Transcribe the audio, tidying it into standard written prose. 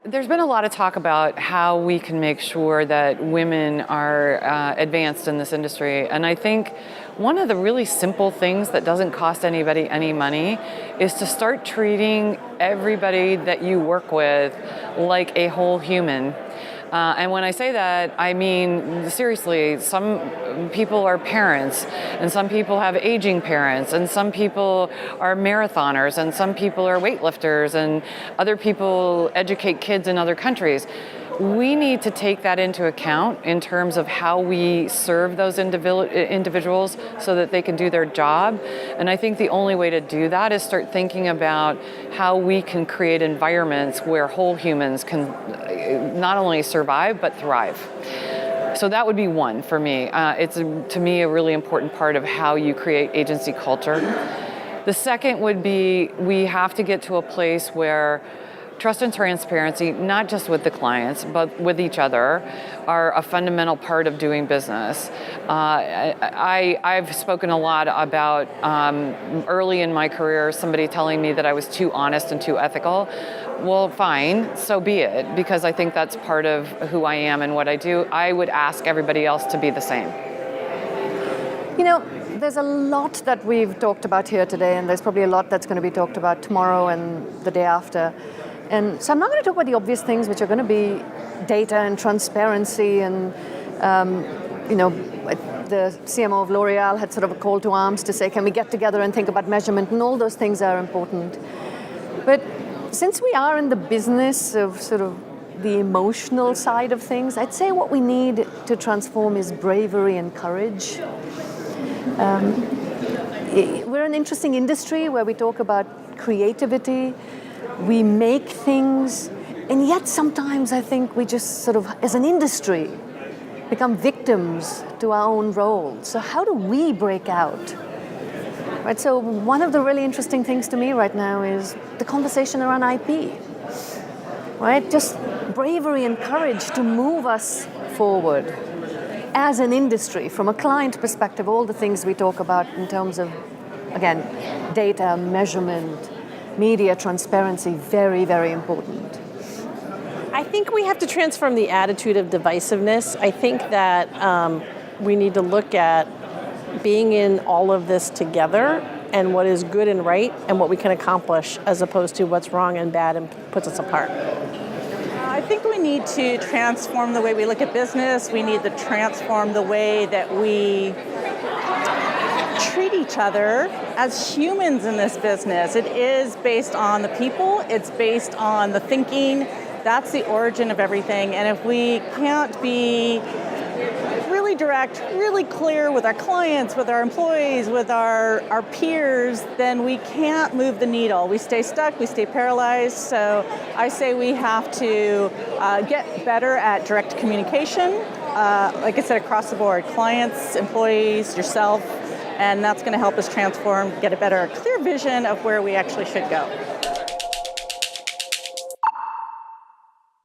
There's been a lot of talk about how we can make sure that women are advanced in this industry, and I think one of the really simple things that doesn't cost anybody any money is to start treating everybody that you work with like a whole human. And when I say that, I mean, seriously, some people are parents, and some people have aging parents, and some people are marathoners, and some people are weightlifters, and other people educate kids in other countries. We need to take that into account in terms of how we serve those individuals so that they can do their job. And I think the only way to do that is start thinking about how we can create environments where whole humans can not only survive but thrive. So that would be one for me. It's, to me, a really important part of how you create agency culture. The second would be we have to get to a place where trust and transparency, not just with the clients, but with each other, are a fundamental part of doing business. I've spoken a lot about early in my career, somebody telling me that I was too honest and too ethical. Well, fine, so be it, because I think that's part of who I am and what I do. I would ask everybody else to be the same. You know, there's a lot that we've talked about here today, and there's probably a lot that's going to be talked about tomorrow and the day after. And so I'm not going to talk about the obvious things, which are going to be data and transparency and, the CMO of L'Oreal had sort of a call to arms to say, can we get together and think about measurement? And all those things are important. But since we are in the business of sort of the emotional side of things, I'd say what we need to transform is bravery and courage. We're an interesting industry where we talk about creativity. We make things, and yet sometimes I think we just sort of, as an industry, become victims to our own roles. So how do we break out? Right, so one of the really interesting things to me right now is the conversation around IP. Right, just bravery and courage to move us forward as an industry, from a client perspective, all the things we talk about in terms of, again, data, measurement, media transparency, very, very important. I think we have to transform the attitude of divisiveness. I think that we need to look at being in all of this together and what is good and right and what we can accomplish, as opposed to what's wrong and bad and puts us apart. I think we need to transform the way we look at business. We need to transform the way that we treat each other as humans in this business. It is based on the people, it's based on the thinking. That's the origin of everything. And if we can't be really direct, really clear with our clients, with our employees, with our peers, then we can't move the needle. We stay stuck, we stay paralyzed. So I say we have to get better at direct communication, like I said, across the board, clients, employees, yourself, and that's going to help us transform, get a better, clear vision of where we actually should go.